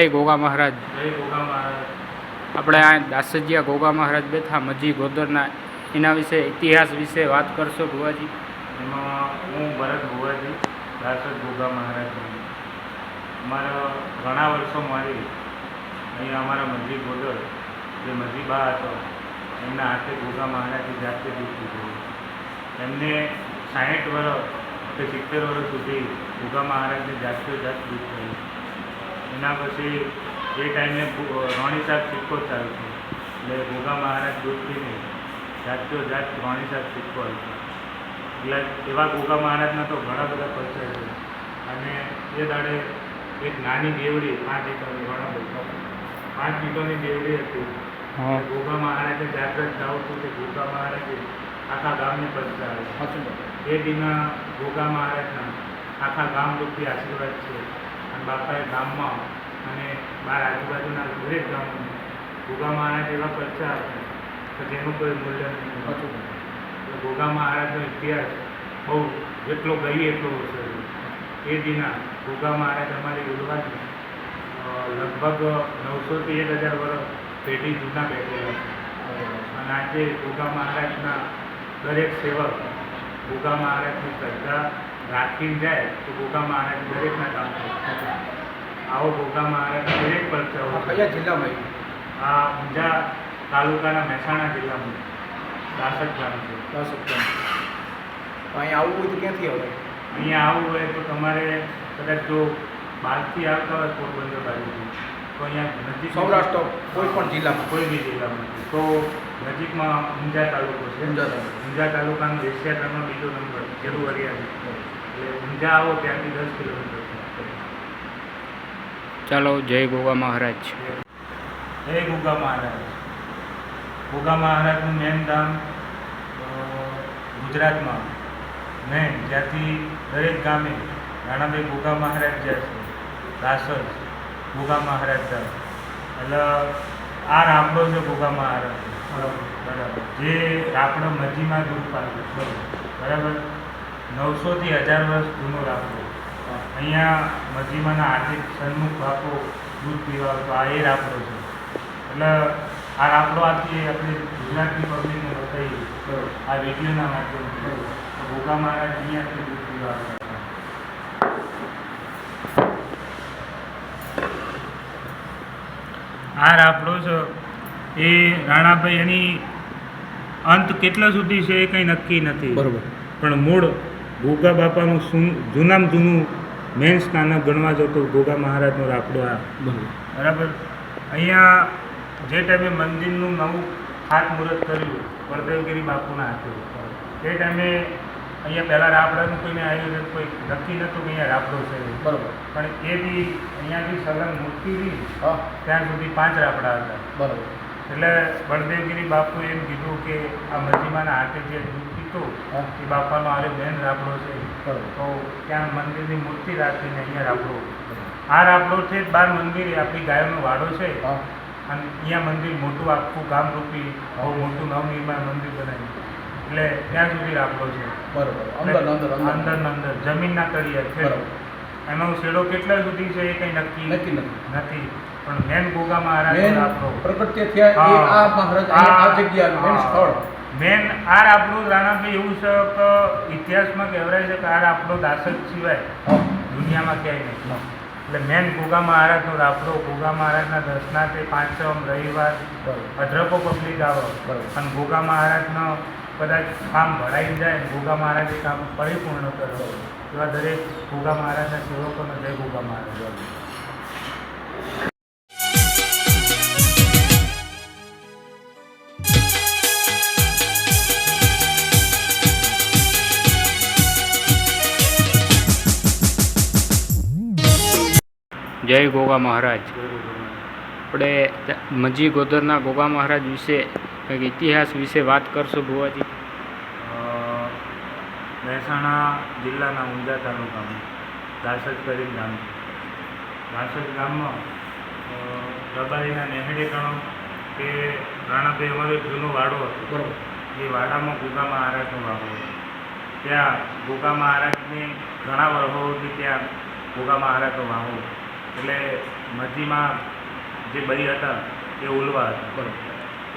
ગોગા મહારાજ. જય ગોગા મહારાજ. આપણે આ દાસજીયા ગોગા મહારાજ બેઠા મજી ગોદરના એના વિશે ઇતિહાસ વિશે વાત કરશો ભુવાજી? એમાં હું ભરત ભુવાજી, દાસજ ગોગા મહારાજ. અમારા ઘણા વર્ષો મારી અહીંયા અમારા મજી ગોદર જે મજી બા હતો એમના હાથે ગોગા મહારાજે જાતે દૂધ પીધું. એમને 60 વર્ષ કે 70 વર્ષ સુધી ગોગા મહારાજને જાતે જાત દૂધ થયું. એના પછી એ ટાઈમે રોણી સાહેબ સિક્કો ચાલતો એટલે ગોગા મહારાજ દૂધ પીને જાતો જાત રોણી સાહેબ સિક્કો હતો. એટલે એવા ગોગા મહારાજના તો ઘણા બધા પરિચય છે. અને એ દાડે એક નાની દેવડી 5 ઈંટોની દેવડી હતી. ગોગા મહારાજે જાગૃત જાવતું કે ગોગા મહારાજે આખા ગામને પધારે. એ દિના ગોગા મહારાજના આખા ગામ રૂપી આશીર્વાદ છે. અને બાપાએ ગામમાં અને બહાર આજુબાજુના દરેક ગામોને ગોગા મહારાજ એવા પરચા હતા કે જેનું કોઈ મૂલ્ય નથી હતું. ગોગા મહારાજનો ઇતિહાસ બહુ જેટલો ગઈ એટલો ઓછો છે. એ દિના ગોગા મહારાજ અમારી ઉલવાની લગભગ 900 થી 1000 વર્ષ પેઢી જૂના બેઠેલા છે. અને આજે ગોગા મહારાજના દરેક સેવક ગોગા મહારાજની શ્રદ્ધા રાખીને જાય તો ગોગા મહારાજ દરેકના કામ કરે. આવો ગોગા મહારાજ દરેક પરચાઓ કયા જિલ્લામાં? આ ઊંઝા તાલુકાના મહેસાણા જિલ્લામાં દાસજ ગામ છે. દાસજ ગામ. અહીંયા આવવું હોય તો ક્યાંથી આવે? અહીંયા આવવું હોય તો તમારે કદાચ જો બહારથી આવતા હોય પોરબંદર બાજુથી તો અહીંયા નજીક સૌરાષ્ટ્ર કોઈ પણ જિલ્લામાં, કોઈ બી જિલ્લામાં તો નજીકમાં ઊંઝા તાલુકો છે. ઊંઝા તાલુકાનો એશિયાનો બીજો નંબર જેલું હરિયાળી. એટલે ઊંઝા આવો ત્યાંથી 10 કિલોમીટર. ચાલો, જય ગોગા મહારાજ. જય ગોગા મહારાજ. ગોગા મહારાજનું મેન ધામ ગુજરાતમાં મેન, જ્યાંથી દરેક ગામે રાણાભાઈ ગોગા મહારાજ જાય છે. દાસજ ગોગા મહારાજ જાય એટલે આ રાપડો છે ગોગા મહારાજ. બરાબર. જે રાપડો મજીમાં દૂધ પાડે. બરાબર. 900 થી 1000 વર્ષ જૂનો રાપડો. અહીંયા મજીમાના આર્થિક સન્મુખ બાપો દૂધ પીવા તો આ એ રાપડો છે. એટલે આ રાપડો આથી આપણે ગુજરાતની પબ્લિકને બતાવી આ વિડીયોના માધ્યમથી ગોગા મહારાજ અહીંયાથી દૂધ પીવા હતા. આ રાપડો છે એ રાણાભાઈ એની અંત કેટલા સુધી છે એ કંઈ નક્કી નથી. બરાબર. પણ મૂળ ગોગા બાપાનું જૂનામાં જૂનું મેન સ્નાનક ગણવા જતો ગોગા મહારાજનો રાપડો આ. બરાબર. અહીંયા જે ટાઈમે મંદિરનું નવું ખાતમુહૂર્ત કર્યું બળદેવગીરી બાપુના હાથે એ ટાઈમે અહીંયા પહેલાં રાપડાનું કોઈને આયોજન કોઈ નક્કી નહોતું કે અહીંયા રાપડો છે. બરાબર. પણ એ બી અહીંયાથી સલંગ મૂર્તિ બી ત્યાં સુધી 5 રાપડા હતા. બરાબર. એટલે બળદેવગીરી બાપુએ એમ કીધું કે આ મજીમાના હાથે જે દૂધ પીતો એ બાપાનો આરે મેન રાપડો છે. તો ત્યાં મંદિરની મૂર્તિ રાખીને અહીંયા રાપડો. આ રાપડો છે બાર મંદિરે આપણી ગાયોનો વાડો છે. અને અહીંયા મંદિર મોટું આખું ગામરૂપી બહુ મોટું નવનિર્માણ મંદિર બનાવ્યું. એટલે ત્યાં સુધી રાપડો છે. બરાબર. અંદર જમીનના તળિયા છે. એનો શેડો કેટલા સુધી છે એ કંઈ નક્કી નથી. પણ મેન ગોગા મહારાજ રાપડો પ્રગટ્ય થયા એ આ મહારાજ આ જગ્યા મેન સ્થળ મેન આ રાપડો. રાણાભાઈ એવું છે કે ઇતિહાસમાં કહેવાય છે કે આ રાપડો દાસજ સિવાય દુનિયામાં ક્યાંય નહીં. એટલે મેન ગોગા મહારાજનો રાપડો. ગોગા મહારાજના દર્શનાર્થે પાંચમ રવિવાર અઢળકો પબ્લિક આવે. અને ગોગા મહારાજનો કદાચ કામ ભરાઈ જાય, ગોગા મહારાજે કામ પરિપૂર્ણ કરે એવા દરેક ગોગા મહારાજના સેવકોને જય ગોગા મહારાજ. જય ગોગા મહારાજ. આપણે મજી ગોદરના ગોગા મહારાજ વિશે કંઈક ઇતિહાસ વિશે વાત કરશો ભુવાજી? મહેસાણા જિલ્લાના ઊંઝા તાલુકામાં દાસજ કરીને ગામ. દાસજ ગામમાં રબારીના નેહડે ગણો કે રાણાભાઈ અમારો જૂનો વાડો હતો. બરાબર. એ વાડામાં ગોગા મહારાજનો વાડો હતો. ત્યાં ગોગા મહારાજને ઘણા વર્ષોથી ત્યાં ગોગા મહારાજનો વાવો. એટલે મજીમાં જે ભાઈ હતા એ ઉલવા હતા. બરોબર.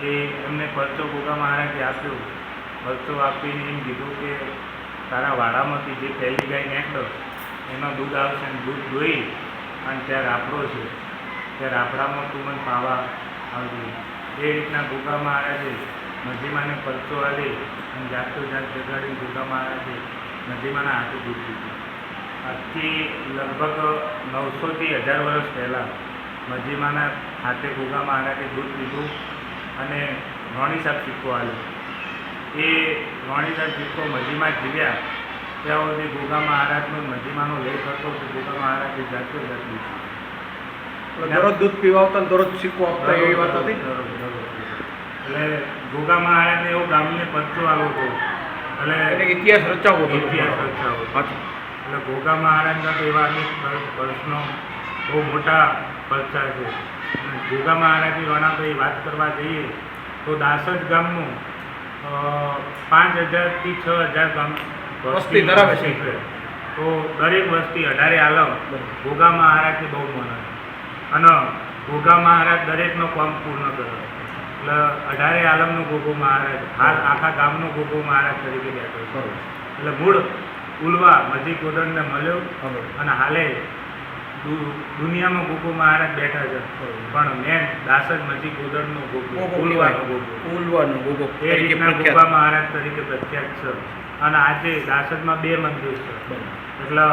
એ એમને પરચો ગોગા મહારાજે આપ્યો. પરચો આપીને એમ કીધું કે તારા વાડામાંથી જે પહેલી ગાય નીકળો એનું દૂધ આવશે ને દૂધ દોઈ અને ત્યાં રાફડો છે ત્યાં રાફડામાં તું મને પાવા આવજે. એ રીતના ગોગા મહારાજે મજીમાને પરચો આલી અને જાતો જાત જગાડીને ગોગા મહારાજે મજીમાના હાથે દૂધ પીધું. આજથી લગભગ 900થી 1000 વર્ષ પહેલાં મજીમાના હાથે ગોગા મહારાજે દૂધ પીધું અને રોણી સાહેબ સિક્કો આવ્યો. એ રોણી સાહેબ સિક્કો મજીમાં જીવ્યા ત્યાં સુધી ગોગા મહારાજનો મજીમાનો લેખ હતો કે ગોગા મહારાજે જાતો જાત લીધું. દરરોજ દૂધ પીવા આવતા ને દરરોજ સિક્કો આપતા એવી વાત હતી. એટલે ગોગા મહારાજને એવો ગામને પરચો આવ્યો હતો એટલે એટલે ઇતિહાસ રચાવો હતો. ઇતિહાસ રચાવો. સાચું. એટલે ગોગા મહારાજના તો એવા અનેક પ્રશ્નો બહુ મોટા પરચા છે. અને ગોગા મહારાજની રોણાભાઈ વાત કરવા જઈએ તો દાસજ ગામનું 5000થી 6000 ગામ વસ્તી ધરાવે છે. તો દરેક વસ્તી 18 આલમ ગોગા મહારાજને બહુ માને અને ગોગા મહારાજ દરેકનો કામ પૂર્ણ કરે. એટલે 18 આલમનો ગોગો મહારાજ હાલ આખા ગામનો ગોગો મહારાજ તરીકે બેઠો છે. એટલે મૂળ ઉલવા મજી ગોદરને મળ્યો અને હાલે દુનિયામાં ગોગો મહારાજ બેઠા છે પણ મેન દાસજ મજી ગોદરનો ગોગો ઉલવાનો ગોગો એ રીતના ગોગા મહારાજ તરીકે પ્રખ્યાત છે. અને આજે દાસજમાં 2 મંદિર છે. એટલે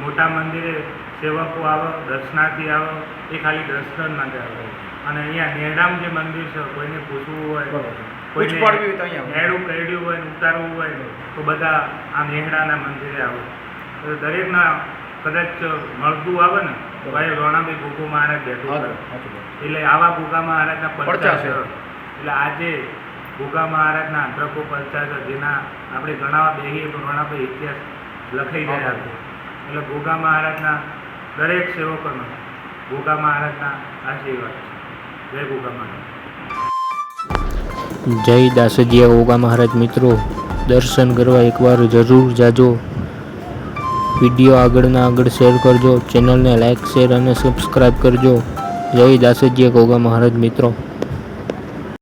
મોટા મંદિરે સેવકો આવે દર્શનાર્થી આવે એ ખાલી દર્શન માટે આવે અને અહીંયા નેડામ જે મંદિર છે કોઈને પૂછવું હોય કોઈને નેડું કહેડ્યું હોય ને ઉતારવું હોય તો બધા આ નેહડાના મંદિરે આવે. તો દરેકના કદાચ મળતું આવે ને તો ભાઈ રોણાભાઈ ગોગો મહારાજ બેઠું કરે. એટલે આવા ગોગા મહારાજના પરચા છે. એટલે આજે ગોગા મહારાજના આંતરકો પરચા છે જેના આપણે ગણાવવા બેસીએ તો રોણાભાઈ ઇતિહાસ લખાઈ રહ્યા છે. એટલે ગોગા મહારાજના દરેક સેવકોનો ગોગા મહારાજના આશીર્વાદ છે. જય ગોગા મહારાજ. જય દાસજીયા ગોગા મહારાજ. મિત્રો દર્શન કરવા એકવાર જરૂર જાજો. વિડીયો આગળ શેર કરજો. ચેનલને લાઇક શેર અને સબસ્ક્રાઈબ કરજો. જય દાસજીયા ગોગા મહારાજ મિત્રો.